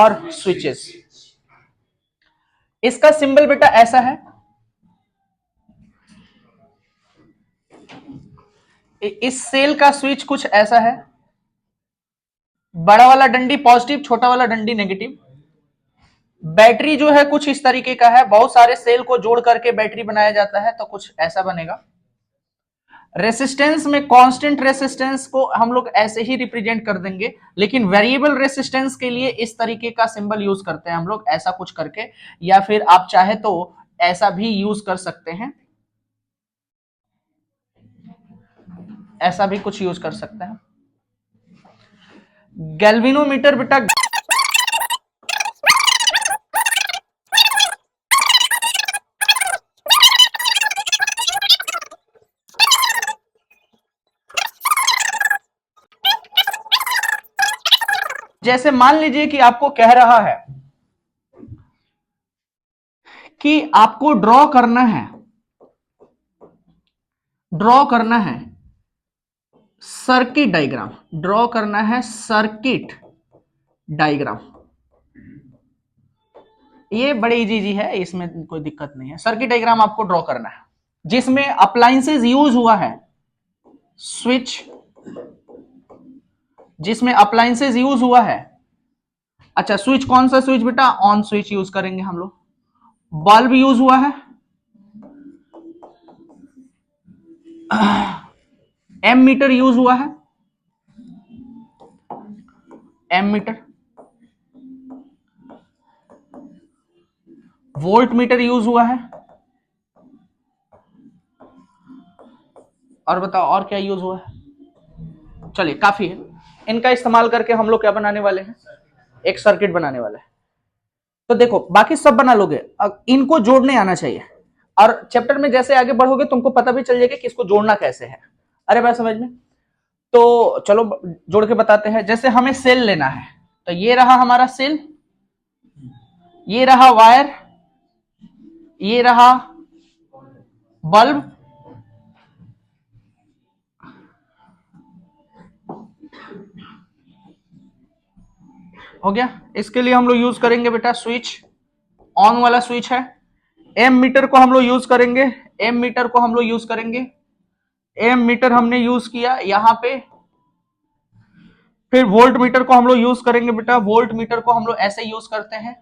और स्विचेस। इसका सिंबल बेटा ऐसा है, इस सेल का स्विच कुछ ऐसा है, बड़ा वाला डंडी पॉजिटिव, छोटा वाला डंडी नेगेटिव। बैटरी जो है कुछ इस तरीके का है, बहुत सारे सेल को जोड़ करके बैटरी बनाया जाता है, तो कुछ ऐसा बनेगा। रेसिस्टेंस में कांस्टेंट रेसिस्टेंस को हम लोग ऐसे ही रिप्रेजेंट कर देंगे, लेकिन वेरिएबल रेसिस्टेंस के लिए इस तरीके का सिंबल यूज करते हैं हम लोग, ऐसा कुछ करके, या फिर आप चाहे तो ऐसा भी यूज कर सकते हैं, ऐसा भी कुछ यूज कर सकते हैं। गैल्वेनोमीटर बेटा जैसे मान लीजिए कि आपको कह रहा है कि आपको ड्रॉ करना है सर्किट डायग्राम, ड्रॉ करना है सर्किट डायग्राम। ये बड़ी इजी है, इसमें कोई दिक्कत नहीं है। सर्किट डायग्राम आपको ड्रॉ करना है जिसमें अप्लायंसेस यूज हुआ है, स्विच, जिसमें अप्लायंसेस यूज हुआ है। अच्छा, स्विच कौन सा स्विच बेटा? ऑन स्विच यूज करेंगे हम लोग। बल्ब यूज हुआ है, एम मीटर यूज हुआ है, M meter. Volt meter use हुआ है, और बताओ और क्या यूज हुआ है? चलिए काफी है। इनका इस्तेमाल करके हम लोग क्या बनाने वाले हैं? एक सर्किट बनाने वाले हैं। तो देखो बाकी सब बना लोगे, अब इनको जोड़ने आना चाहिए, और चैप्टर में जैसे आगे बढ़ोगे तुमको पता भी चल जाएगा कि इसको जोड़ना कैसे है। अरे बात समझ में? तो चलो जोड़ के बताते हैं। जैसे हमें सेल लेना है, तो ये रहा हमारा सेल, ये रहा वायर, ये रहा बल्ब, हो गया। इसके लिए हम लोग यूज करेंगे बेटा स्विच, ऑन वाला स्विच है। एम मीटर को हम लोग यूज करेंगे, एम मीटर को हम लोग यूज करेंगे, एम मीटर हमने यूज किया यहां पे। फिर वोल्ट मीटर को हम लोग यूज करेंगे बेटा, वोल्ट मीटर को हम लोग ऐसे यूज करते हैं।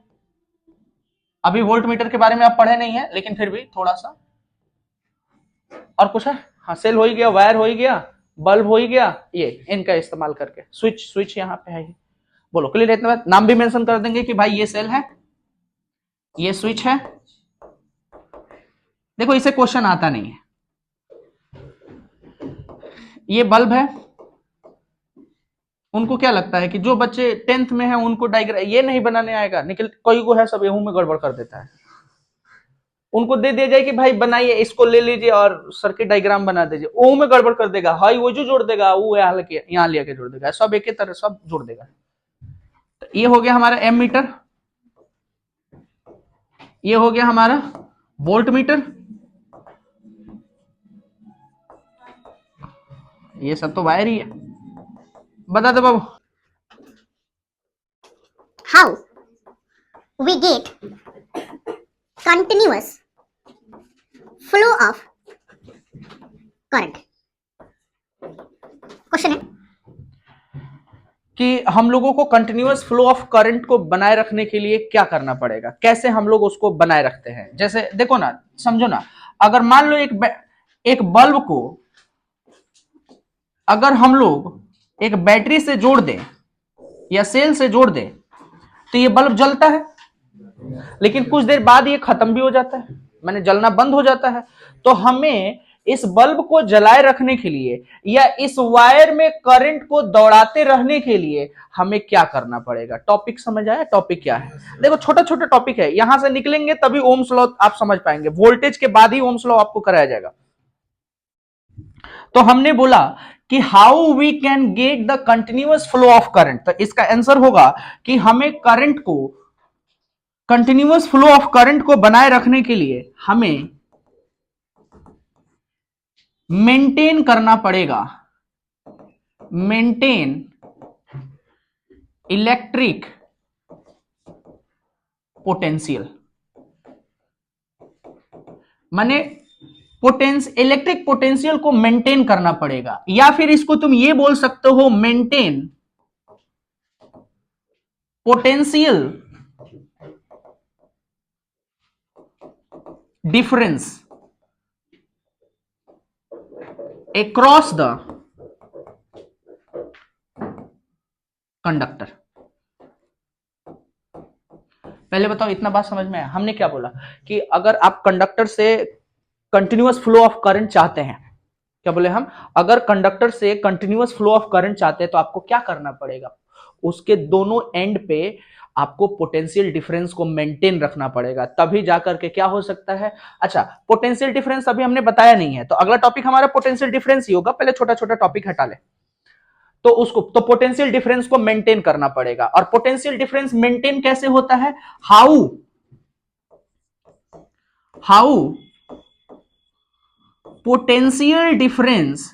अभी वोल्ट मीटर के बारे में आप पढ़े नहीं है, लेकिन फिर भी थोड़ा सा। और कुछ है? हाँ, सेल हो ही गया, वायर हो ही गया, बल्ब हो ही गया, ये इनका इस्तेमाल करके स्विच, स्विच यहाँ पे है। बोलो क्लियर? इतना बात नाम भी मेंशन कर देंगे कि भाई ये सेल है, ये स्विच है। देखो इसे क्वेश्चन आता नहीं है। ये बल्ब है। उनको क्या लगता है कि जो बच्चे 10th में हैं उनको डायग्राम ये नहीं बनाने आएगा, निकल कोई को है सब गेहूं में गड़बड़ कर देता है। उनको दे दिया जाए कि भाई बनाइए, इसको ले लीजिए और सर्किट डायग्राम बना दीजिए, वो में गड़बड़ कर देगा, हाई वो जो जोड़ देगा, वो यहाँ लेके जोड़ देगा, सब एक ही तरह सब जोड़ देगा। तो ये हो गया हमारा एम मीटर, ये हो गया हमारा वोल्ट मीटर, ये सब तो वायर ही है। बता दो बाबू। How we get continuous flow of current? Question है कि हम लोगों को कंटिन्यूअस फ्लो ऑफ करंट को बनाए रखने के लिए क्या करना पड़ेगा, कैसे हम लोग उसको बनाए रखते हैं। जैसे देखो ना, समझो ना, अगर मान लो एक बल्ब को अगर हम लोग एक बैटरी से जोड़ दें या सेल से जोड़ दें, तो ये बल्ब जलता है, लेकिन कुछ देर बाद ये खत्म भी हो जाता है, माने जलना बंद हो जाता है। तो हमें इस बल्ब को जलाए रखने के लिए या इस वायर में करंट को दौड़ाते रहने के लिए हमें क्या करना पड़ेगा? टॉपिक समझ आया? टॉपिक क्या है? देखो छोटा छोटा टॉपिक है, यहां से निकलेंगे तभी ओम्स लॉ आप समझ पाएंगे, वोल्टेज के बाद ही ओम्स लॉ आपको कराया जाएगा। तो हमने बोला कि how we can get the continuous flow of current, तो इसका आंसर होगा कि हमें करंट को, कंटिन्यूअस फ्लो ऑफ करंट को बनाए रखने के लिए हमें मेंटेन करना पड़ेगा, मेंटेन इलेक्ट्रिक पोटेंशियल, माने इलेक्ट्रिक पोटेंशियल को मेंटेन करना पड़ेगा, या फिर इसको तुम ये बोल सकते हो maintain potential difference across the conductor. पहले बताओ इतना बात समझ में आया? हमने क्या बोला कि अगर आप कंडक्टर से कंटिन्यूअस फ्लो ऑफ करंट चाहते हैं, क्या बोले हम, अगर कंडक्टर से कंटिन्यूअस फ्लो ऑफ करंट चाहते हैं तो आपको क्या करना पड़ेगा, उसके दोनों एंड पे आपको पोटेंशियल डिफरेंस को मेंटेन रखना पड़ेगा, तभी जाकर के क्या हो सकता है। अच्छा, पोटेंशियल डिफरेंस अभी हमने बताया नहीं है, तो अगला टॉपिक हमारा पोटेंशियल डिफरेंस ही होगा, पहले छोटा छोटा टॉपिक हटा ले। तो उसको तो पोटेंशियल डिफरेंस को मेंटेन करना पड़ेगा, और पोटेंशियल डिफरेंस मेंटेन कैसे होता है, हाउ पोटेंशियल डिफरेंस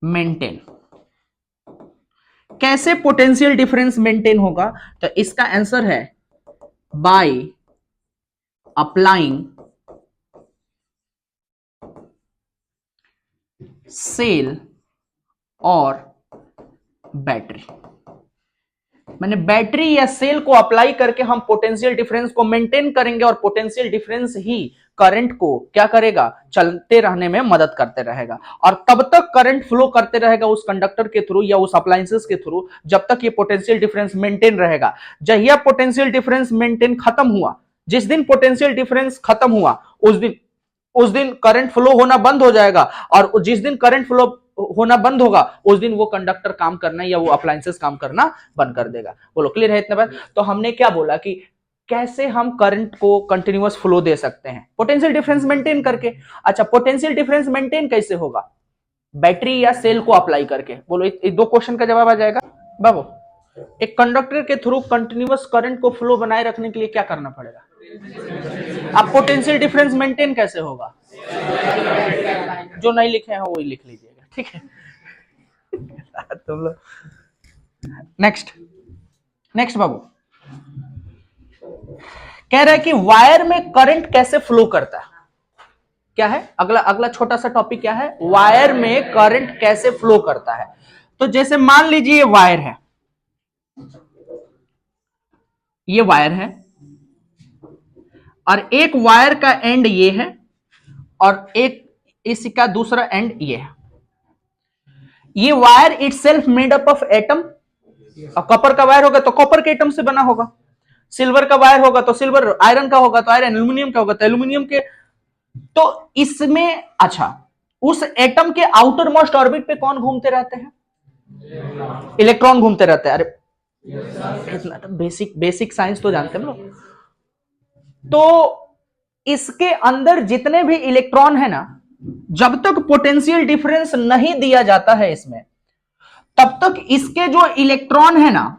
मेंटेन, कैसे पोटेंशियल डिफरेंस मेंटेन होगा, तो इसका आंसर है बाय अप्लाइंग सेल और बैटरी। मैंने बैटरी या सेल को अप्लाई करके हम पोटेंशियल डिफरेंस को मेंटेन करेंगे, और पोटेंशियल डिफरेंस ही करंट को क्या करेगा, चलते रहने में मदद करते रहेगा, और तब तक करंट फ्लो करते रहेगा उस कंडक्टर के थ्रू या उस अप्लायंसेस के थ्रू जब तक ये पोटेंशियल डिफरेंस मेंटेन रहेगा। जहिया पोटेंशियल डिफरेंस मेंटेन खत्म हुआ, जिस दिन पोटेंशियल डिफरेंस खत्म हुआ उस दिन करंट फ्लो होना बंद हो जाएगा, और जिस दिन करंट फ्लो होना बंद होगा उस दिन वो कंडक्टर काम करना या वो अप्लायंसेस काम करना बंद कर देगा। बोलो क्लियर है इतना बात? तो हमने क्या बोला कि कैसे हम करंट को कंटिन्यूअस फ्लो दे सकते हैं, पोटेंशियल डिफरेंस मेंटेन करके। अच्छा, पोटेंशियल डिफरेंस मेंटेन कैसे होगा, बैटरी या सेल को अप्लाई करके। बोलो दो क्वेश्चन का जवाब आ जाएगा बाबू। एक कंडक्टर के थ्रू कंटिन्यूअस करंट को फ्लो बनाए रखने के लिए क्या करना पड़ेगा, अब पोटेंशियल डिफरेंस मेंटेन कैसे होगा, जो नहीं लिखे हैं वही लिख लीजिएगा, ठीक है। तुम लोग नेक्स्ट बाबू कह रहा है कि वायर में करंट कैसे फ्लो करता है, क्या है अगला छोटा सा टॉपिक क्या है, वायर में करंट कैसे फ्लो करता है। तो जैसे मान लीजिए ये वायर है, ये वायर है, और एक वायर का एंड ये है और एक इसका दूसरा एंड ये है। ये wire itself made up of atom, और कॉपर का वायर होगा तो कॉपर के एटम से बना होगा, सिल्वर का वायर होगा तो सिल्वर, आयरन का होगा तो आयरन, एल्यूमिनियम का होगा तो एल्यूमिनियम के। तो इसमें अच्छा, उस एटम के आउटर मोस्ट ऑर्बिट पे कौन घूमते रहते हैं, इलेक्ट्रॉन घूमते रहते हैं। अरे बेसिक साइंस तो जानते हैं हम लोग। तो इसके अंदर जितने भी इलेक्ट्रॉन है ना, जब तक पोटेंशियल डिफरेंस नहीं दिया जाता है इसमें, तब तक इसके जो इलेक्ट्रॉन है ना,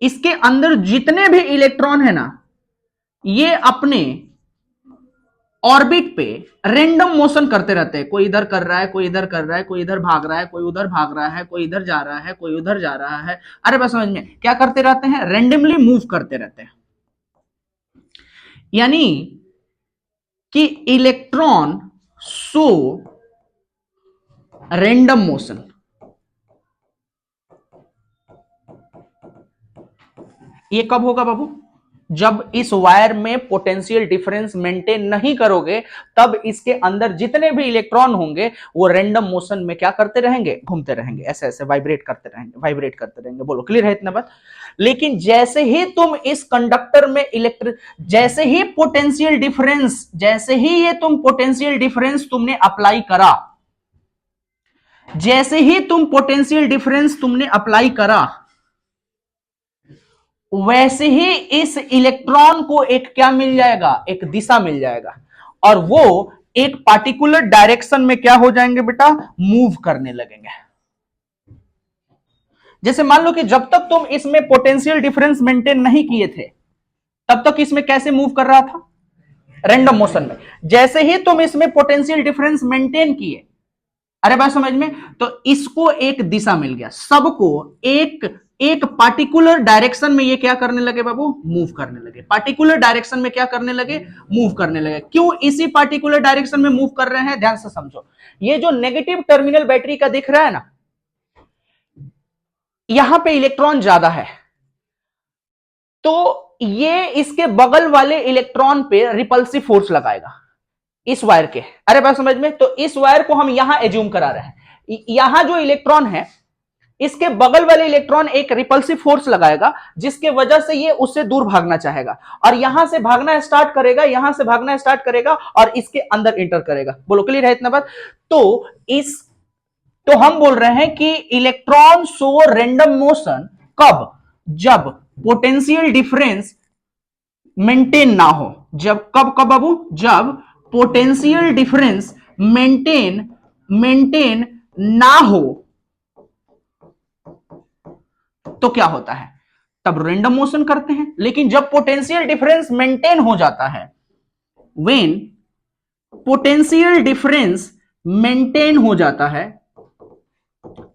इसके अंदर जितने भी इलेक्ट्रॉन है ना, ये अपने ऑर्बिट पे रैंडम मोशन करते रहते हैं। कोई इधर कर रहा है, कोई इधर कर रहा है, कोई इधर भाग रहा है, कोई उधर भाग रहा है, कोई इधर जा रहा है, कोई उधर जा रहा है। अरे बस समझ में, क्या करते रहते हैं, रैंडमली मूव करते रहते हैं। यानी कि इलेक्ट्रॉन शो रैंडम मोशन। ये कब होगा बाबू, जब इस वायर में पोटेंशियल डिफरेंस मेंटेन नहीं करोगे, तब इसके अंदर जितने भी इलेक्ट्रॉन होंगे वो रैंडम मोशन में क्या करते रहेंगे, घूमते रहेंगे, ऐसे ऐसे वाइब्रेट करते रहेंगे। बोलो क्लियर है इतना बात? लेकिन जैसे ही तुम इस कंडक्टर में जैसे ही पोटेंशियल डिफरेंस तुमने अप्लाई करा, जैसे ही तुम पोटेंशियल डिफरेंस तुमने अप्लाई करा, वैसे ही इस इलेक्ट्रॉन को एक क्या मिल जाएगा, एक दिशा मिल जाएगा, और वो एक पार्टिकुलर डायरेक्शन में क्या हो जाएंगे बेटा, मूव करने लगेंगे। जैसे मान लो कि जब तक तुम इसमें पोटेंशियल डिफरेंस मेंटेन नहीं किए थे, तब तक इसमें कैसे मूव कर रहा था, रैंडम मोशन में। जैसे ही तुम इसमें पोटेंशियल डिफरेंस मेंटेन किए, अरे बात समझ में, तो इसको एक दिशा मिल गया, सबको एक एक पार्टिकुलर डायरेक्शन में ये क्या करने लगे बाबू, मूव करने लगे। पार्टिकुलर डायरेक्शन में क्या करने लगे, मूव करने लगे। क्यों इसी पार्टिकुलर डायरेक्शन में मूव कर रहे हैं, ध्यान से समझो। ये जो नेगेटिव टर्मिनल बैटरी का दिख रहा है ना, यहां पे इलेक्ट्रॉन ज्यादा है, तो ये इसके बगल वाले इलेक्ट्रॉन पे रिपल्सिव फोर्स लगाएगा इस वायर के। अरे बात समझ में, तो इस वायर को हम यहां एज्यूम करा रहे हैं, यहां जो इलेक्ट्रॉन है इसके बगल वाले इलेक्ट्रॉन एक रिपल्सिव फोर्स लगाएगा, जिसके वजह से ये उससे दूर भागना चाहेगा और यहां से भागना स्टार्ट करेगा, यहां से भागना स्टार्ट करेगा और इसके अंदर इंटर करेगा। बोलो क्लियर है इतना बात? तो हम बोल रहे हैं कि इलेक्ट्रॉन शो रैंडम मोशन कब, जब पोटेंशियल डिफरेंस मेंटेन ना हो। जब कब कब बाबू, जब पोटेंशियल डिफरेंस मेंटेन ना हो तो क्या होता है, तब रैंडम मोशन करते हैं। लेकिन जब पोटेंशियल डिफरेंस मेंटेन हो जाता है, व्हेन पोटेंशियल डिफरेंस मेंटेन हो जाता है,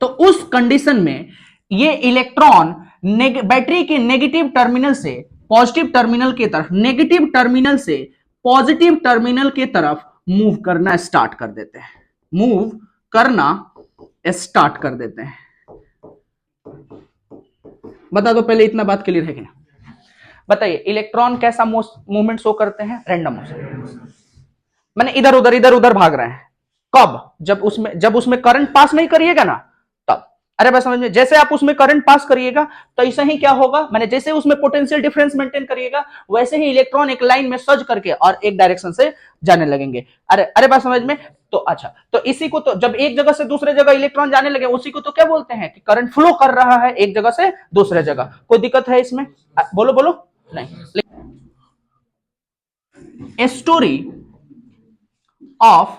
तो उस कंडीशन में ये इलेक्ट्रॉन बैटरी के नेगेटिव टर्मिनल से पॉजिटिव टर्मिनल की तरफ, नेगेटिव टर्मिनल से पॉजिटिव टर्मिनल की तरफ मूव करना स्टार्ट कर देते हैं, मूव करना स्टार्ट कर देते हैं। बता दो पहले, इतना बात क्लियर है कि नहीं? बताइए इलेक्ट्रॉन कैसा मूवमेंट शो करते हैं, रैंडम मोशन। मैंने इधर उधर भाग रहे हैं, कब, जब उसमें करंट पास नहीं करिएगा ना, तब। अरे बस समझ में, जैसे आप उसमें करंट पास करिएगा तो ऐसा ही क्या होगा, मैंने जैसे उसमें पोटेंशियल डिफरेंस मेंटेन करिएगा, वैसे ही इलेक्ट्रॉन एक लाइन में सर्ज करके और एक डायरेक्शन से जाने लगेंगे। अरे बात समझ में। तो अच्छा, तो इसी को, तो जब एक जगह से दूसरे जगह इलेक्ट्रॉन जाने लगे, उसी को तो क्या बोलते हैं कि करंट फ्लो कर रहा है एक जगह से दूसरे जगह। कोई दिक्कत है इसमें? बोलो बोलो। नहीं। स्टोरी ऑफ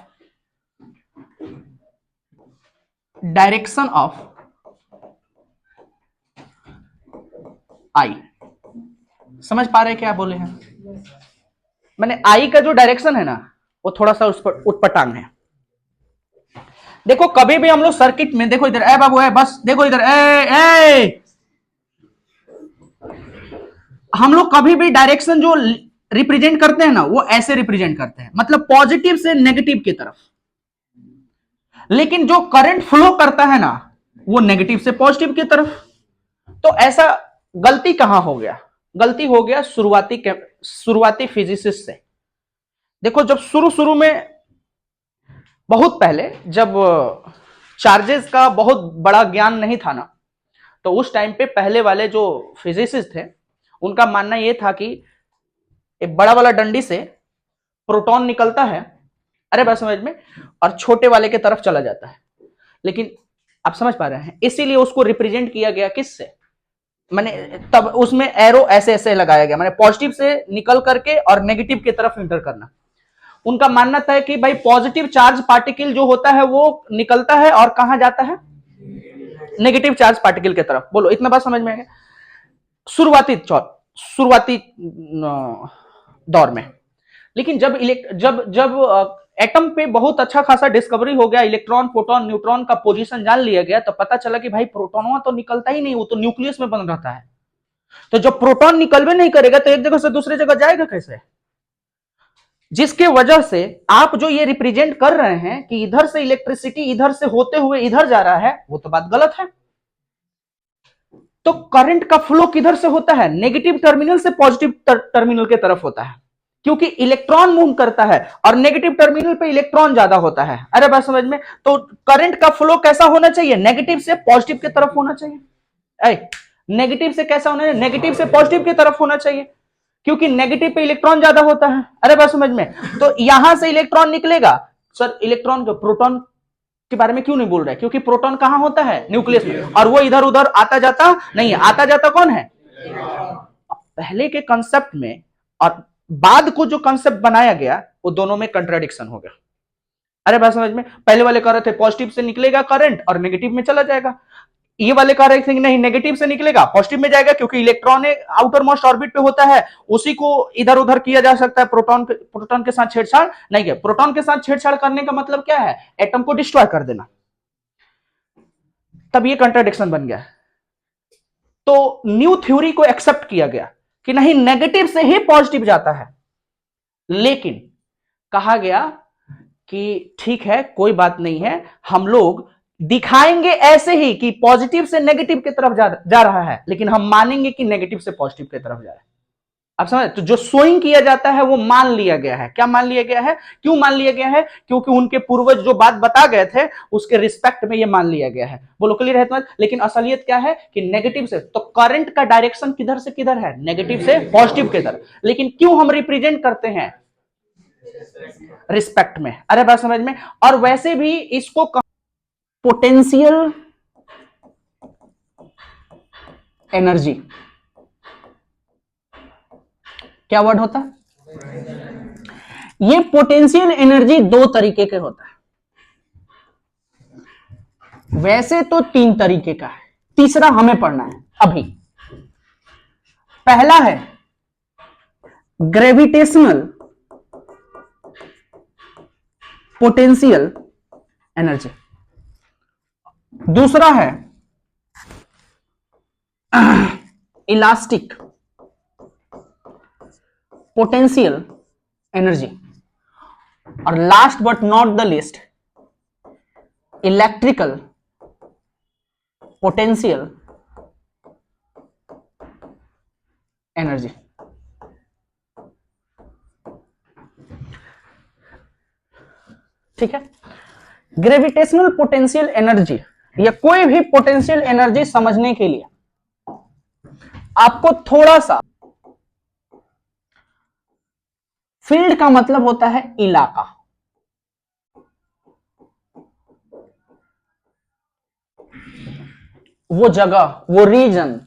डायरेक्शन ऑफ आई, समझ पा रहे क्या बोले हैं? मैंने आई का जो डायरेक्शन है ना, वो थोड़ा सा उस पर उटपटांग है। देखो कभी भी हम लोग सर्किट में, देखो इधर, ए बाबू, बस देखो इधर, ए हम लोग कभी भी डायरेक्शन जो रिप्रेजेंट करते हैं ना, वो ऐसे रिप्रेजेंट करते हैं, मतलब पॉजिटिव से नेगेटिव की तरफ। लेकिन जो करंट फ्लो करता है ना, वो नेगेटिव से पॉजिटिव की तरफ। तो ऐसा गलती कहां हो गया? गलती हो गया शुरुआती फिजिसिस्ट से। देखो जब शुरू में, बहुत पहले, जब चार्जेस का बहुत बड़ा ज्ञान नहीं था ना, तो उस टाइम पे पहले वाले जो फिजिसिस्ट थे, उनका मानना यह था कि एक बड़ा वाला डंडी से प्रोटॉन निकलता है, अरे बात समझ में, और छोटे वाले के तरफ चला जाता है। लेकिन आप समझ पा रहे हैं, इसीलिए उसको रिप्रेजेंट किया गया किससे, मैंने तब उसमें एरो ऐसे ऐसे लगाया गया, मैंने पॉजिटिव से निकल करके और नेगेटिव की तरफ इंटर करना। उनका मानना था कि भाई पॉजिटिव चार्ज पार्टिकल जो होता है वो निकलता है और कहां जाता है, नेगेटिव चार्ज पार्टिकल की तरफ। बोलो इतना बात समझ में आ गया? शुरुआती दौर में। लेकिन जब एटम पे बहुत अच्छा खासा डिस्कवरी हो गया, इलेक्ट्रॉन, प्रोटॉन, न्यूट्रॉन का पोजीशन जान लिया गया, तो पता चला कि भाई प्रोटॉन तो निकलता ही नहीं, वो तो न्यूक्लियस में बन रहता है। तो जब प्रोटॉन निकलवे नहीं करेगा तो एक जगह से दूसरी जगह जाएगा कैसे? जिसके वजह से आप जो ये रिप्रेजेंट कर रहे हैं कि इधर से इलेक्ट्रिसिटी इधर से होते हुए इधर जा रहा है, वो तो बात गलत है। तो करंट का फ्लो किधर से होता है? नेगेटिव टर्मिनल से पॉजिटिव टर्मिनल की तरफ होता है, क्योंकि इलेक्ट्रॉन मूव करता है और नेगेटिव टर्मिनल पे इलेक्ट्रॉन ज्यादा होता है। अरे बात समझ में? तो करंट का फ्लो कैसा होना चाहिए? नेगेटिव से पॉजिटिव की तरफ होना चाहिए। नेगेटिव से कैसा होना चाहिए? नेगेटिव से पॉजिटिव की तरफ होना चाहिए, क्योंकि नेगेटिव पे इलेक्ट्रॉन ज्यादा होता है। अरे बात समझ में? तो यहां से इलेक्ट्रॉन निकलेगा। सर इलेक्ट्रॉन को, प्रोटॉन के बारे में क्यों नहीं बोल रहे? क्योंकि प्रोटॉन कहां होता है? न्यूक्लियस में, और वो इधर उधर आता जाता नहीं है। आता जाता कौन है? पहले के कंसेप्ट में और बाद को जो कंसेप्ट बनाया गया, वो दोनों में कंट्राडिक्शन हो गया। अरे बात समझ में? पहले वाले कह रहे थे पॉजिटिव से निकलेगा करंट और नेगेटिव में चला जाएगा, ये वाले कह रहे थे कि नहीं, नेगेटिव से निकलेगा पॉजिटिव में जाएगा, क्योंकि इलेक्ट्रॉन आउटर मोस्ट ऑर्बिट पे होता है, उसी को इधर उधर किया जा सकता है। प्रोटॉन के साथ छेड़छाड़ नहीं है। प्रोटॉन के साथ छेड़छाड़ करने का मतलब क्या है? एटम को डिस्ट्रॉय कर देना। तब ये कंट्राडिक्शन बन गया। तो न्यू थ्योरी को एक्सेप्ट किया गया कि नहीं, नेगेटिव से ही पॉजिटिव जाता है। लेकिन कहा गया कि ठीक है, कोई बात नहीं है, हम लोग दिखाएंगे ऐसे ही कि पॉजिटिव से नेगेटिव की तरफ जा रहा है, लेकिन हम मानेंगे कि नेगेटिव से पॉजिटिव की तरफ जा रहा है। आप समझ? तो जो सोइंग किया जाता है वो मान लिया गया है। क्या मान लिया गया है? क्यों मान लिया गया है? क्योंकि उनके पूर्वज जो बात बता गए थे उसके रिस्पेक्ट में ये मान लिया गया है। बोलो क्लियर है तुम्हारा? लेकिन असलियत क्या है कि नेगेटिव से, तो करंट का डायरेक्शन किधर से किधर है? नेगेटिव से पॉजिटिव की तरफ। लेकिन क्यों हम रिप्रेजेंट करते हैं? रिस्पेक्ट में। अरे बात समझ में? और वैसे भी इसको पोटेंशियल एनर्जी, क्या वर्ड होता है? ये पोटेंशियल एनर्जी दो तरीके के होता है। वैसे तो तीन तरीके का है, तीसरा हमें पढ़ना है अभी। पहला है ग्रेविटेशनल पोटेंशियल एनर्जी, दूसरा है इलास्टिक पोटेंशियल एनर्जी, और last but not the list electrical potential energy. ठीक है? ग्रेविटेशनल पोटेंशियल एनर्जी या कोई भी पोटेंशियल एनर्जी समझने के लिए आपको थोड़ा सा, फील्ड का मतलब होता है इलाका, वो जगह, वो रीजन,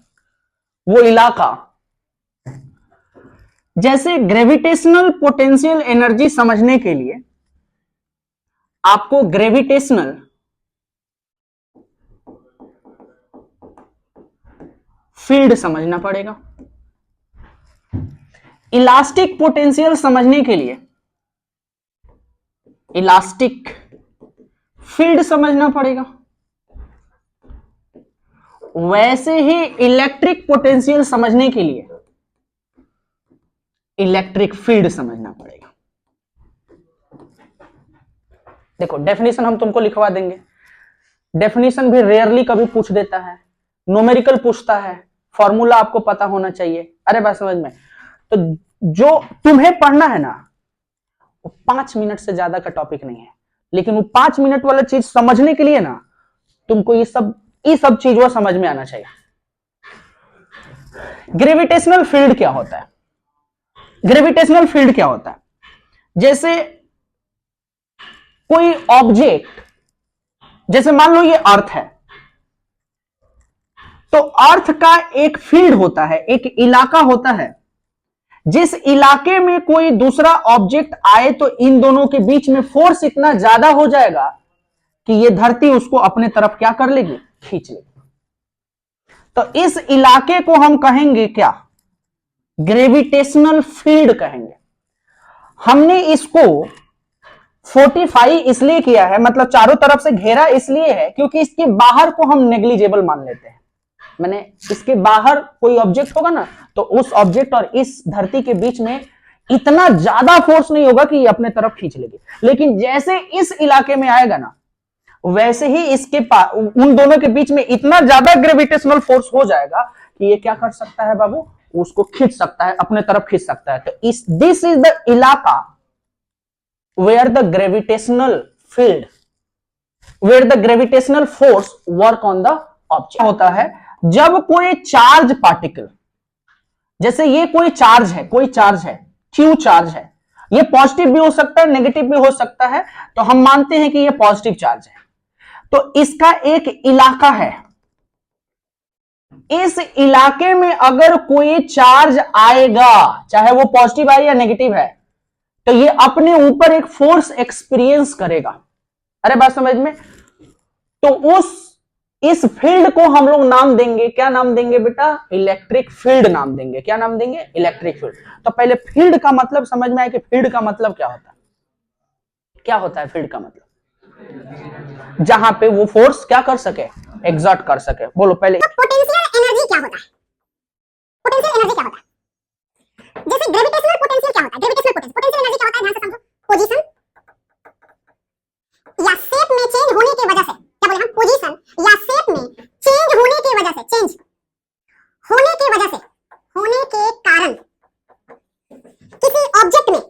वो इलाका। जैसे ग्रेविटेशनल पोटेंशियल एनर्जी समझने के लिए आपको ग्रेविटेशनल फील्ड समझना पड़ेगा। इलास्टिक पोटेंशियल समझने के लिए इलास्टिक फील्ड समझना पड़ेगा। वैसे ही इलेक्ट्रिक पोटेंशियल समझने के लिए इलेक्ट्रिक फील्ड समझना पड़ेगा। देखो डेफिनेशन हम तुमको लिखवा देंगे, डेफिनेशन भी रेयरली कभी पूछ देता है, न्यूमेरिकल पूछता है, फॉर्मूला आपको पता होना चाहिए। अरे बात समझ में? तो जो तुम्हें पढ़ना है ना, वो 5 मिनट से ज्यादा का टॉपिक नहीं है, लेकिन वो 5 मिनट वाला चीज समझने के लिए ना तुमको ये सब चीज वो समझ में आना चाहिए। ग्रेविटेशनल फील्ड क्या होता है? ग्रेविटेशनल फील्ड क्या होता है? जैसे कोई ऑब्जेक्ट, जैसे मान लो ये अर्थ है, तो अर्थ का एक फील्ड होता है, एक इलाका होता है। जिस इलाके में कोई दूसरा ऑब्जेक्ट आए तो इन दोनों के बीच में फोर्स इतना ज्यादा हो जाएगा कि ये धरती उसको अपने तरफ क्या कर लेगी? खींच लेगी। तो इस इलाके को हम कहेंगे क्या? ग्रेविटेशनल फील्ड कहेंगे। हमने इसको 45 इसलिए किया है, मतलब चारों तरफ से घेरा इसलिए है क्योंकि इसके बाहर को हम नेग्लिजिबल मान लेते हैं। मैंने इसके बाहर कोई ऑब्जेक्ट होगा ना, तो उस ऑब्जेक्ट और इस धरती के बीच में इतना ज्यादा फोर्स नहीं होगा कि ये अपने तरफ खींच लेगी। लेकिन जैसे इस इलाके में आएगा ना, वैसे ही इसके उन दोनों के बीच में इतना ज्यादा ग्रेविटेशनल फोर्स हो जाएगा कि ये क्या कर सकता है बाबू? उसको खींच सकता है, अपने तरफ खींच सकता है। तो दिस इज द इलाका where the gravitational field, where the gravitational force work on the object. होता है जब कोई चार्ज पार्टिकल, जैसे ये कोई चार्ज है, कोई चार्ज है, क्यू चार्ज है, ये पॉजिटिव भी हो सकता है, नेगेटिव भी हो सकता है, तो हम मानते हैं कि ये पॉजिटिव चार्ज है। तो इसका एक इलाका है, इस इलाके में अगर कोई चार्ज आएगा, चाहे वो पॉजिटिव आए या नेगेटिव है, तो ये अपने ऊपर एक फोर्स एक्सपीरियंस करेगा। अरे बात समझ में? तो इस फील्ड को हम लोग नाम देंगे, क्या नाम देंगे बेटा? इलेक्ट्रिक फील्ड नाम देंगे। क्या नाम देंगे? Electric field. तो पहले फील्ड का मतलब समझ में आया कि फील्ड का मतलब क्या होता है? क्या होता है फील्ड का मतलब? जहां पे वो फोर्स क्या कर सके? एग्जर्ट कर सके। बोलो पहले। पोटेंशियल एनर्जी क्या होता है? पोटेंशियल एनर्जी क्या होता है? जैसे ग्रेविटेशनल पोटेंशियल क्या होता है? ग्रेविटेशनल पोटेंशियल एनर्जी क्या होता है? ध्यान से समझो। पोजीशन या शेप में चेंज होने की वजह से, क्या बोले हम? पोजीशन या शेप में चेंज होने की वजह से, चेंज होने की वजह से, होने के कारण किसी ऑब्जेक्ट में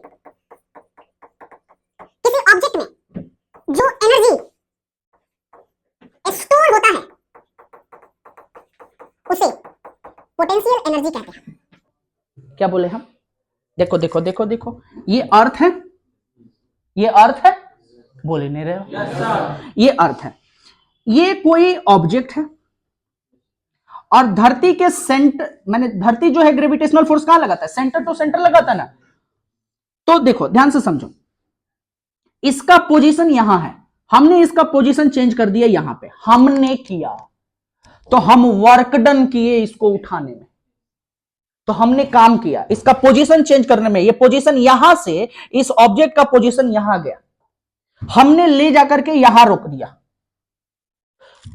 जो एनर्जी स्टोर होता है उसे पोटेंशियल एनर्जी कहते हैं। क्या बोले हम? देखो देखो देखो देखो, ये अर्थ है, ये अर्थ है, बोले नहीं रहे हो? ये अर्थ है, ये कोई ऑब्जेक्ट है और धरती के सेंटर, मैंने धरती जो है ग्रेविटेशनल फोर्स कहां लगाता है? सेंटर टू सेंटर लगाता है ना। तो देखो ध्यान से समझो, इसका पोजीशन यहां है, हमने इसका पोजीशन चेंज कर दिया यहां पे, हमने किया तो हम वर्क डन किए इसको उठाने में, तो हमने काम किया इसका पोजीशन चेंज करने में। ये पोजीशन यहां से, इस ऑब्जेक्ट का पोजीशन यहां गया, हमने ले जाकर के यहां रोक दिया,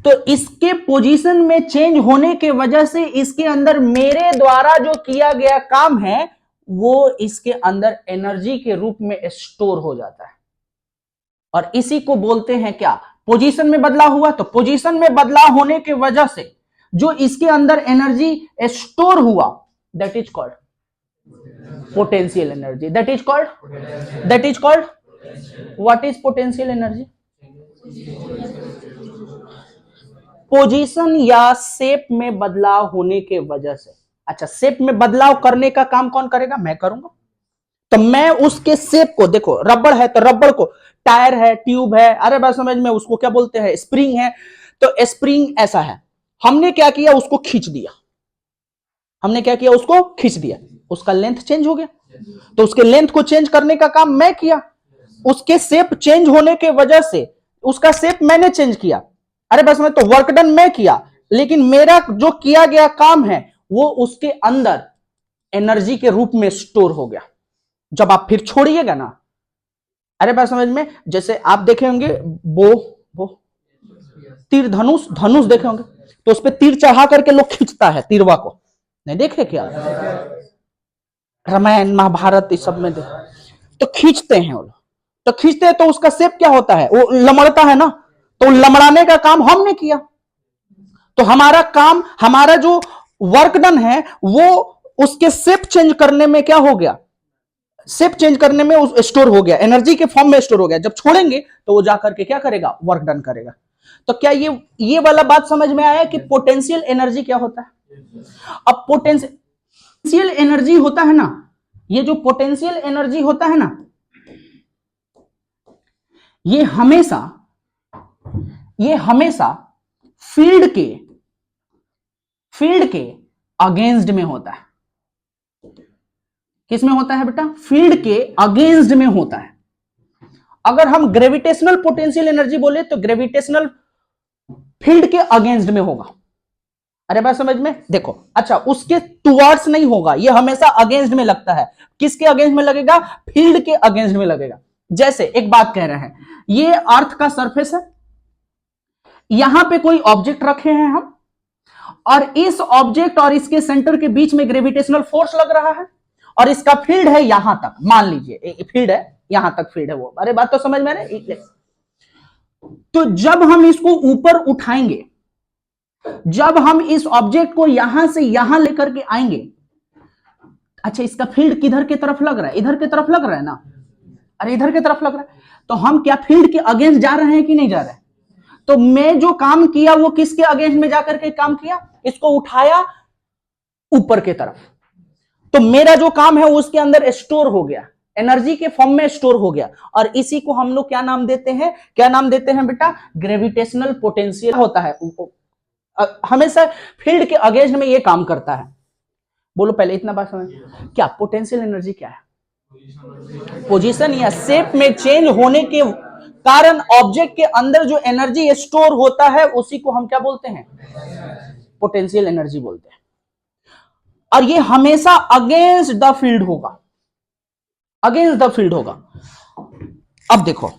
तो इसके पोजीशन में चेंज होने के वजह से इसके अंदर मेरे द्वारा जो किया गया काम है वो इसके अंदर एनर्जी के रूप में स्टोर हो जाता है, और इसी को बोलते हैं क्या? पोजीशन में बदलाव हुआ, तो पोजीशन में बदलाव होने की वजह से जो इसके अंदर एनर्जी स्टोर हुआ, that is called potential energy. That is called what is potential energy? Position या शेप में बदलाव होने के वजह से। अच्छा, शेप में बदलाव करने का काम कौन करेगा? मैं करूंगा। तो मैं उसके शेप को, देखो रबड़ है तो रबड़ को, टायर है, ट्यूब है, अरे बात समझ में, उसको क्या बोलते हैं? स्प्रिंग है, तो स्प्रिंग ऐसा है, हमने क्या किया? उसको खींच दिया, हमने क्या किया? उसको खींच दिया, उसका लेंथ चेंज हो गया, तो उसके लेंथ को चेंज करने का काम मैं किया, उसके शेप चेंज होने के वजह से उसका शेप मैंने चेंज किया, अरे बस मैं तो वर्क डन मैं किया, लेकिन मेरा जो किया गया काम है वो उसके अंदर एनर्जी के रूप में स्टोर हो गया। जब आप फिर छोड़िएगा ना, अरे बात समझ में, जैसे आप देखे होंगे वो तीर धनुष देखे होंगे, तो उस पर तीर चढ़ा करके लोग खींचता है तीरवा को, नहीं देखे क्या? रामायण महाभारत इस सब में तो खींचते हैं वो लोग, तो खींचते हैं तो उसका शेप क्या होता है? वो लमड़ता है ना, तो लमड़ाने का काम हमने किया, तो हमारा काम, हमारा जो वर्क डन है वो उसके शेप चेंज करने में क्या हो गया? शेप चेंज करने में स्टोर हो गया, एनर्जी के फॉर्म में स्टोर हो गया। जब छोड़ेंगे तो वो जाकर के क्या करेगा? वर्क डन करेगा। तो क्या ये वाला बात समझ में आया कि पोटेंशियल एनर्जी क्या होता है? अब पोटेंशियल एनर्जी होता है ना, ये जो पोटेंशियल एनर्जी होता है ना, ये हमेशा फील्ड के अगेंस्ट में होता है। किस में होता है बेटा? फील्ड के अगेंस्ट में होता है। अगर हम ग्रेविटेशनल पोटेंशियल एनर्जी बोले तो ग्रेविटेशनल फील्ड के अगेंस्ट में होगा। अरे बात समझ में? देखो, अच्छा उसके टुवर्ड्स नहीं होगा, ये हमेशा अगेंस्ट में लगता है। किसके अगेंस्ट में लगेगा? फील्ड के अगेंस्ट में लगेगा। जैसे एक बात कह रहे हैं, ये अर्थ का सरफेस है, यहां पे कोई ऑब्जेक्ट रखे हैं हम, और इस ऑब्जेक्ट और इसके सेंटर के बीच में ग्रेविटेशनल फोर्स लग रहा है, और इसका फील्ड है यहां तक, मान लीजिए फील्ड है यहां तक, फील्ड है वो। अरे बात तो समझ में आ रही है? तो जब हम इसको ऊपर उठाएंगे, जब हम इस ऑब्जेक्ट को यहां से यहां लेकर के आएंगे, अच्छा इसका फील्ड किधर की तरफ लग रहा है? इधर की तरफ लग रहा है ना, अरे इधर की तरफ लग रहा है, तो हम क्या फील्ड के अगेंस्ट जा रहे हैं कि नहीं जा रहे हैं? तो मैं जो काम किया वो किसके अगेंस्ट में जाकर के काम किया? इसको उठाया ऊपर की तरफ, तो मेरा जो काम है वो उसके अंदर स्टोर हो गया, एनर्जी के फॉर्म में स्टोर हो गया, और इसी को हम लोग क्या नाम देते हैं? क्या नाम देते हैं बेटा? ग्रेविटेशनल पोटेंशियल होता है, हमेशा फील्ड के अगेंस्ट में ये काम करता है। बोलो पहले इतना बात समझ। क्या पोटेंशियल एनर्जी क्या है? पोजीशन या शेप में चेंज होने के कारण ऑब्जेक्ट के अंदर जो एनर्जी स्टोर होता है उसी को हम क्या बोलते हैं? पोटेंशियल एनर्जी बोलते हैं। और ये हमेशा अगेंस्ट द फील्ड होगा, अगेंस्ट द फील्ड होगा। अब देखो,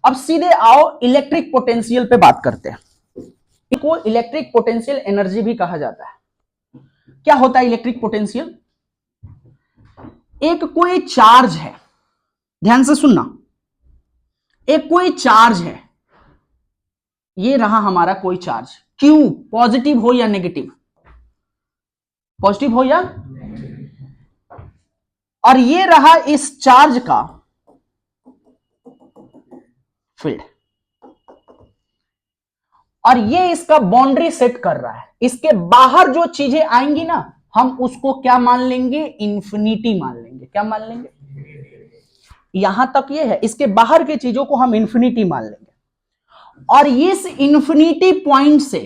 अब सीधे आओ इलेक्ट्रिक पोटेंशियल पे बात करते हैं। इसको इलेक्ट्रिक पोटेंशियल एनर्जी भी कहा जाता है। क्या होता है इलेक्ट्रिक पोटेंशियल? एक कोई चार्ज है, ध्यान से सुनना, एक कोई चार्ज है, ये रहा हमारा कोई चार्ज, क्यू, पॉजिटिव हो या नेगेटिव, पॉजिटिव हो या, और ये रहा इस चार्ज का फील्ड, और ये इसका बाउंड्री सेट कर रहा है। इसके बाहर जो चीजें आएंगी ना, हम उसको क्या मान लेंगे? इंफिनिटी मान लेंगे। क्या मान लेंगे? यहां तक ये है, इसके बाहर की चीजों को हम इंफिनिटी मान लेंगे। और इस इंफिनिटी पॉइंट से,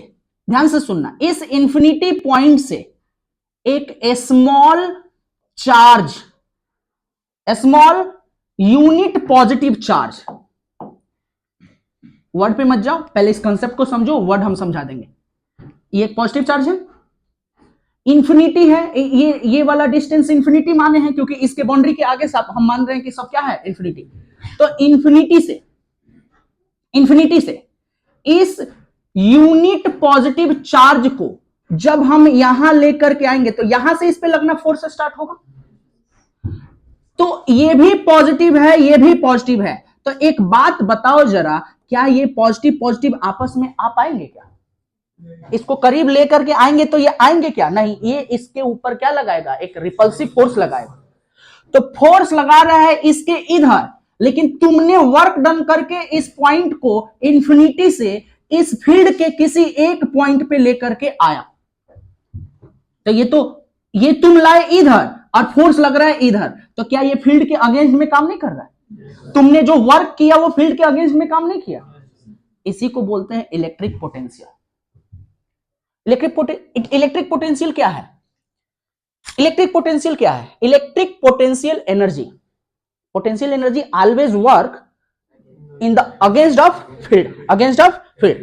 ध्यान से सुनना, इस इंफिनिटी पॉइंट से एक small charge, small unit positive charge, word पे मत जाओ, पहले इस कंसेप्ट को समझो, वर्ड हम समझा देंगे। ये एक पॉजिटिव चार्ज है, इंफिनिटी है, ये वाला डिस्टेंस इंफिनिटी माने हैं क्योंकि इसके बाउंड्री के आगे सब हम मान रहे हैं कि सब क्या है? इंफिनिटी। तो इंफिनिटी से इस यूनिट पॉजिटिव चार्ज को जब हम यहां लेकर के आएंगे तो यहां से इस पे लगना फोर्स स्टार्ट होगा। तो ये भी पॉजिटिव है, ये भी पॉजिटिव है। तो एक बात बताओ जरा, क्या ये पॉजिटिव पॉजिटिव आपस में आ पाएंगे क्या? इसको करीब लेकर के आएंगे तो ये आएंगे क्या? नहीं, ये इसके ऊपर क्या लगाएगा? एक रिपल्सिव फोर्स लगाएगा। तो फोर्स लगा रहा है इसके इधर, लेकिन तुमने वर्क डन करके इस पॉइंट को इंफिनिटी से इस फील्ड के किसी एक पॉइंट पे लेकर के आया। तो ये तुम लाए इधर और फोर्स लग रहा है इधर, तो क्या ये फील्ड के अगेंस्ट में काम नहीं कर रहा है? तुमने जो वर्क किया वो फील्ड के अगेंस्ट में काम नहीं किया। इसी को बोलते हैं इलेक्ट्रिक पोटेंशियल। इलेक्ट्रिक पोटेंशियल क्या है? इलेक्ट्रिक पोटेंशियल क्या है? Electric potential energy, potential energy always work in the against of field, against of field.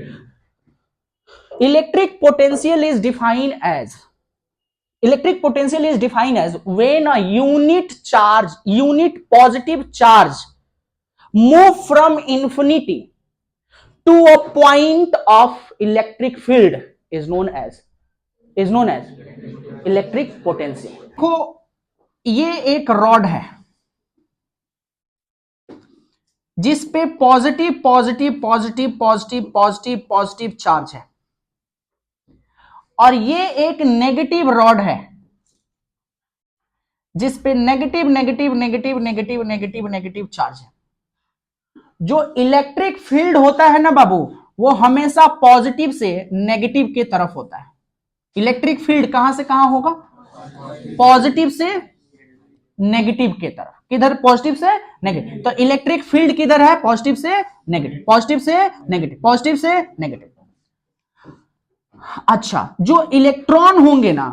Electric potential is defined as, electric potential is defined as when a unit charge, unit positive charge move from infinity to a point of electric field is known as electric potential। देखो ये एक rod है जिस पे positive positive positive positive positive positive charge है, और ये एक नेगेटिव रॉड है जिस पे negative negative negative negative negative negative charge है। जो इलेक्ट्रिक फील्ड होता है ना बाबू, वो हमेशा पॉजिटिव से नेगेटिव के तरफ होता है। इलेक्ट्रिक फील्ड कहां से कहां होगा? पॉजिटिव से नेगेटिव के तरफ। किधर? पॉजिटिव से नेगेटिव। तो इलेक्ट्रिक फील्ड किधर है? पॉजिटिव से नेगेटिव, पॉजिटिव से नेगेटिव, पॉजिटिव से नेगेटिव। अच्छा, जो इलेक्ट्रॉन होंगे ना,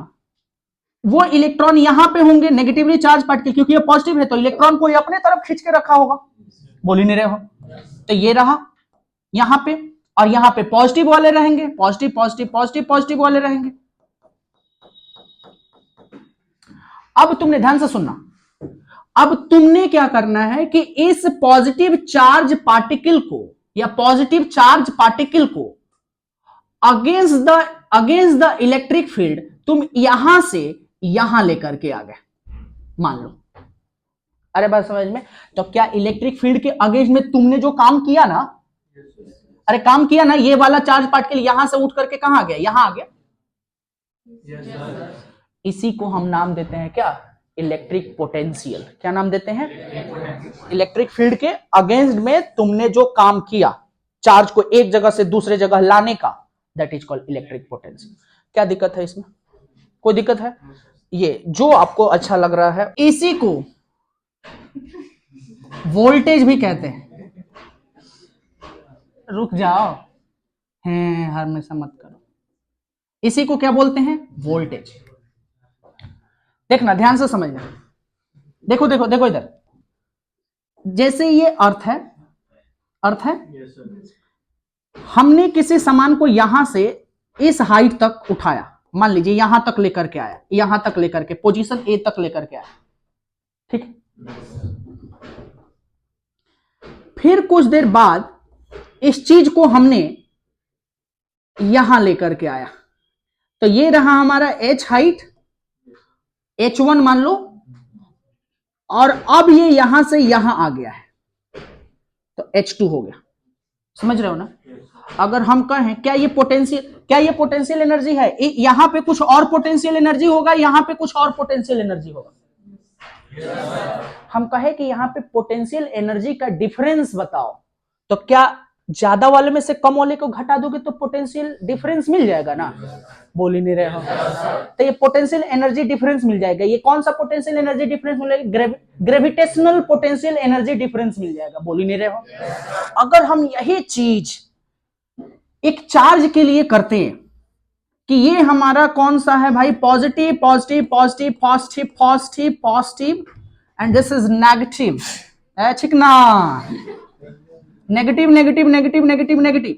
वो इलेक्ट्रॉन यहां पे होंगे नेगेटिवली चार्ज पार्टिकल, क्योंकि ये पॉजिटिव है तो इलेक्ट्रॉन को ये अपने तरफ खींच के रखा होगा। बोल ही नहीं रहे हो। तो ये रहा यहां पे, और यहां पे पॉजिटिव वाले रहेंगे, पॉजिटिव पॉजिटिव पॉजिटिव पॉजिटिव वाले रहेंगे। अब तुमने ध्यान से सुनना, अब तुमने क्या करना है कि इस पॉजिटिव चार्ज पार्टिकल को या पॉजिटिव चार्ज पार्टिकल को अगेंस्ट द इलेक्ट्रिक फील्ड तुम यहां से यहां लेकर के आ गए, मान लो। अरे बात समझ में? तो क्या इलेक्ट्रिक फील्ड के अगेंस्ट में तुमने जो काम किया ना, अरे काम किया ना, ये वाला चार्ज पार्टिकल यहां से उठ करके कहां आ गया? यहां आ गया। इसी को हम नाम देते हैं क्या? Electric potential. क्या नाम देते हैं? इलेक्ट्रिक फील्ड के अगेंस्ट में तुमने जो काम किया, चार्ज को एक जगह से दूसरे जगह लाने का, that is called electric potential. क्या दिक्कत है इसमें? कोई दिक्कत है? ये जो आपको अच्छा लग रहा है, इसी को वोल्टेज भी कहते हैं। रुक जाओ, हैं हमेशा मत करो। इसी को क्या बोलते हैं? वोल्टेज। देखना, ध्यान से समझना। देखो देखो देखो इधर, जैसे ये अर्थ है, अर्थ है, हमने किसी सामान को यहां से इस हाइट तक उठाया, मान लीजिए यहां तक लेकर के आया, यहां तक लेकर के पोजीशन ए तक लेकर के आया, ठीक। फिर कुछ देर बाद इस चीज को हमने यहां लेकर के आया, तो ये रहा हमारा एच हाइट H1 मान लो, और अब ये यहां से यहां आ गया है तो H2 हो गया। समझ रहे हो ना? अगर हम कहें क्या ये पोटेंशियल एनर्जी है, यहां पे कुछ और पोटेंशियल एनर्जी होगा, यहां पे कुछ और पोटेंशियल एनर्जी होगा। हम कहे कि यहां पे पोटेंशियल एनर्जी का डिफरेंस बताओ, तो क्या ज्यादा वाले में से कम वाले को घटा दोगे तो पोटेंशियल डिफरेंस मिल जाएगा ना? बोल ही नहीं रहे हो। तो ये पोटेंशियल एनर्जी डिफरेंस मिल जाएगा। ये कौन सा पोटेंशियल एनर्जी डिफरेंस मिलेगा? ग्रेविटेशनल पोटेंशियल एनर्जी डिफरेंस मिल जाएगा। बोल ही नहीं रहे हो। अगर हम यही चीज एक चार्ज के लिए करते हैं कि ये हमारा कौन सा है भाई, positive positive positive positive positive positive and this is negative, ठीक ना? Negative negative negative negative negative.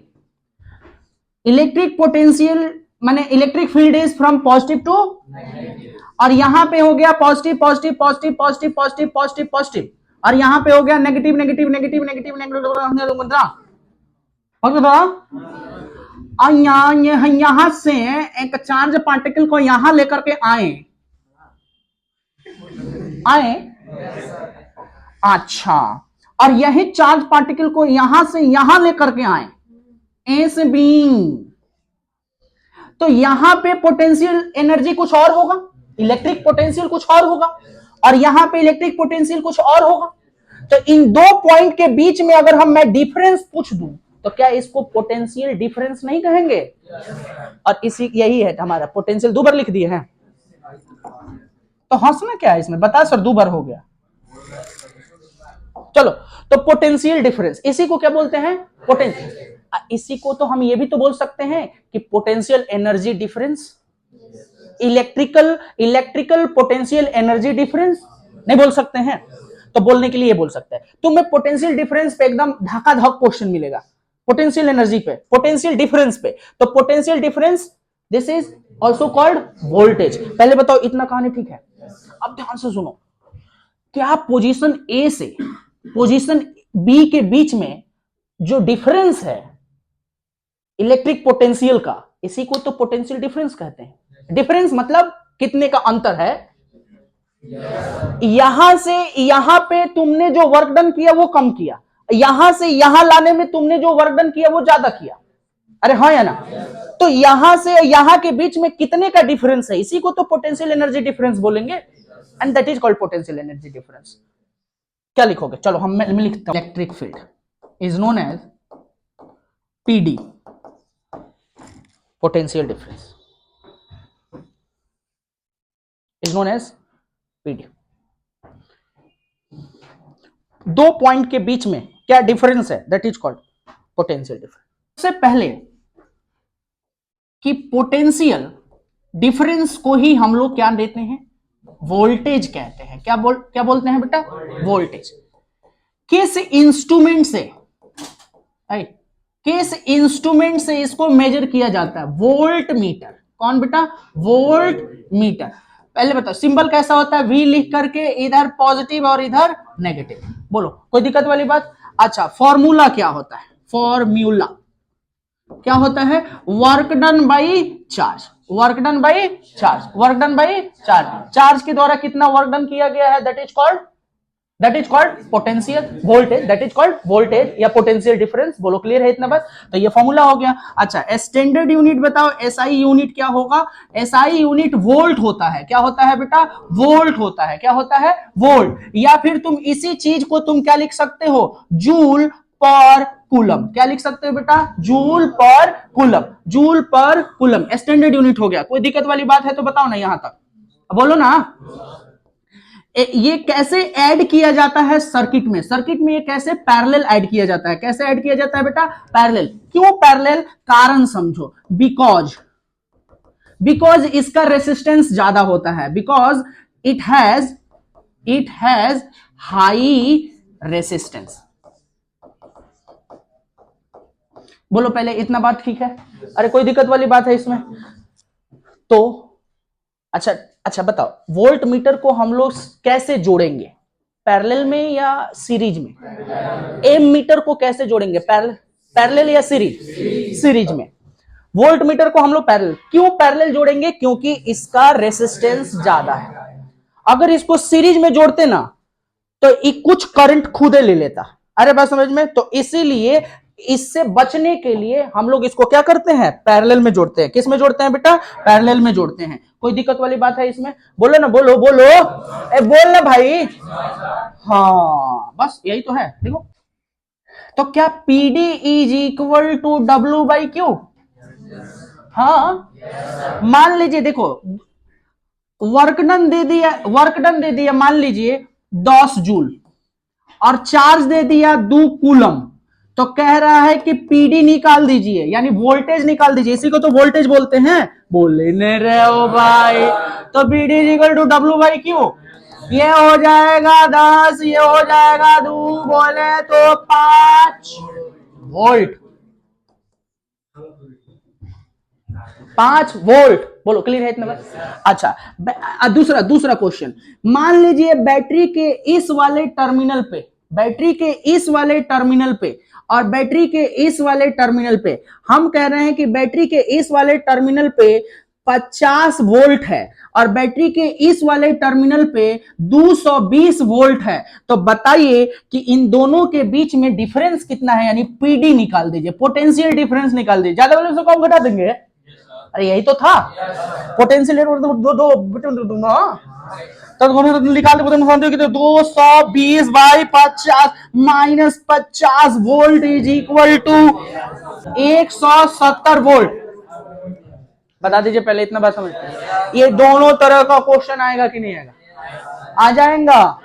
Electric potential माने electric field is from positive to, और यहां पे हो गया positive positive positive positive positive positive positive, और यहां पे हो गया negative negative negative negative negative. यहां से एक चार्ज पार्टिकल को यहां लेकर के आए। अच्छा, और यही चार्ज पार्टिकल को यहां से यहां लेकर के आए, ए से बी, तो यहां पे पोटेंशियल एनर्जी कुछ और होगा, इलेक्ट्रिक पोटेंशियल कुछ और होगा, और यहां पे इलेक्ट्रिक पोटेंशियल कुछ और होगा। तो इन दो पॉइंट के बीच में अगर मैं डिफरेंस पूछ दूं तो क्या इसको पोटेंशियल डिफरेंस नहीं कहेंगे? और इसी यही है हमारा पोटेंशियल। दो बार लिख दिए हैं तो हंसना क्या है इसमें? बता सर, दो बार हो गया। चलो, तो पोटेंशियल डिफरेंस, इसी को क्या बोलते हैं? पोटेंशियल। इसी को तो हम ये भी तो बोल सकते हैं कि potential energy difference, electrical potential energy difference नहीं बोल सकते हैं? तो बोलने के लिए ये बोल सकते हैं। तुम्हें पोटेंशियल डिफरेंस पे एकदम धक्का धक क्वेश्चन मिलेगा, पोटेंशियल एनर्जी पे, पोटेंशियल डिफरेंस पे। तो potential difference, this is also called voltage. पहले बताओ इतना कहानी ठीक है? अब ध्यान से सुनो, क्या पोजीशन ए से पोजीशन बी के बीच में जो डिफरेंस है इलेक्ट्रिक पोटेंशियल का, इसी को तो पोटेंशियल डिफरेंस कहते हैं। डिफरेंस मतलब कितने का अंतर है। यहां से यहां पे तुमने जो वर्क डन किया वो कम किया, यहां से यहां लाने में तुमने जो वर्क डन किया वो ज्यादा किया। अरे हाँ या ना? तो यहां से यहां के बीच में कितने का डिफरेंस है, इसी को तो पोटेंशियल एनर्जी डिफरेंस बोलेंगे, and that is called potential energy difference. क्या लिखोगे? चलो मैं लिखता हूं, electric field is known as PD, potential difference is known as PD. दो पॉइंट के बीच में क्या डिफरेंस है, that is called potential difference. सबसे पहले कि पोटेंशियल डिफरेंस को ही हम लोग क्या देते हैं? वोल्टेज कहते हैं। क्या बोलते हैं बेटा? वोल्टेज। किस इंस्ट्रूमेंट से इसको मेजर किया जाता है? Volt meter. कौन बेटा? Volt meter. पहले बताओ सिंबल कैसा होता है? वी लिख करके इधर पॉजिटिव और इधर नेगेटिव। बोलो, कोई दिक्कत वाली बात? अच्छा, फॉर्मूला क्या होता है? फॉर्मूला क्या होता है? Work done by charge, work done by charge, work done by charge. Charge के द्वारा कितना वर्क डन किया गया है, that is called potential voltage, that is called voltage या पोटेंशियल डिफरेंस। बोलो, क्लियर है इतना बात? तो ये फॉर्मूला हो गया। अच्छा, स्टैंडर्ड यूनिट बताओ, एसआई यूनिट क्या होगा? एसआई यूनिट वोल्ट होता है। क्या होता है बेटा? वोल्ट होता है। क्या होता है? वोल्ट। या फिर तुम इसी चीज को तुम क्या लिख सकते हो? जूल पर कूलम। क्या लिख सकते हो बेटा? जूल पर कूलम, जूल पर कूलम स्टैंडर्ड यूनिट हो गया। कोई दिक्कत वाली बात है तो बताओ ना, यहां तक बोलो ना। ये कैसे ऐड किया जाता है सर्किट में? सर्किट में ये कैसे पैरेलल ऐड किया जाता है? कैसे ऐड किया जाता है बेटा? पैरेलल। क्यों पैरेलल? कारण समझो। बिकॉज इसका रेसिस्टेंस ज्यादा होता है, because it has high resistance. बोलो पहले इतना बात ठीक है? अरे कोई दिक्कत वाली बात है इसमें? तो अच्छा बताओ, वोल्ट मीटर को हम लोग कैसे जोड़ेंगे? पैरेलल में या सीरीज में? एम मीटर को कैसे जोड़ेंगे? पैरेलल या सीरीज में। वोल्ट मीटर को हम लोग पैरेलल। क्यों पैरेलल जोड़ेंगे? क्योंकि इसका रेसिस्टेंस ज्यादा है। अगर इसको सीरीज में जोड़ते ना तो ये कुछ करंट खुदे ले लेता। अरे बात समझ में? तो इसीलिए इससे बचने के लिए हम लोग इसको क्या करते हैं, पैरेलल में जोड़ते हैं। किस में जोड़ते हैं बेटा? पैरेलल में जोड़ते हैं। कोई दिक्कत वाली बात है इसमें? बोलो ना, बोलो बोलो, बोल ना भाई। हाँ बस यही तो है। देखो तो क्या PD is equal to W by Q? हाँ मान लीजिए, देखो वर्क डन दे दिया मान लीजिए 10 जूल और चार्ज दे दिया 2 कूलम। तो कह रहा है कि पीडी निकाल दीजिए, यानी वोल्टेज निकाल दीजिए। इसी को तो वोल्टेज बोलते हैं। बोले नहीं रहे हो भाई। तो PD is equal to W by Q. ये हो जाएगा 10, ये हो जाएगा 2, बोले तो 5 वोल्ट। 5 वोल्ट। बोलो क्लियर है इतना बस? अच्छा दूसरा क्वेश्चन। मान लीजिए बैटरी के इस वाले टर्मिनल पे, बैटरी के इस वाले टर्मिनल पे और बैटरी के इस वाले टर्मिनल पे, हम कह रहे हैं कि बैटरी के इस वाले टर्मिनल पे 50 वोल्ट है और बैटरी के इस वाले टर्मिनल पे 220 वोल्ट है। तो बताइए कि इन दोनों के बीच में डिफरेंस कितना है, यानी पीडी निकाल दीजिए, पोटेंशियल डिफरेंस निकाल दीजिए। ज्यादा वाले उसको कम घटा देंगे। अरे यही तो था पोटेंशियल निकाल दे। 220 by 50 minus 50 volt is equal to 170 volt. बता दीजिए पहले, इतना बात समझ। ये दोनों तरह का क्वेश्चन आएगा कि नहीं आएगा? आ जाएगा।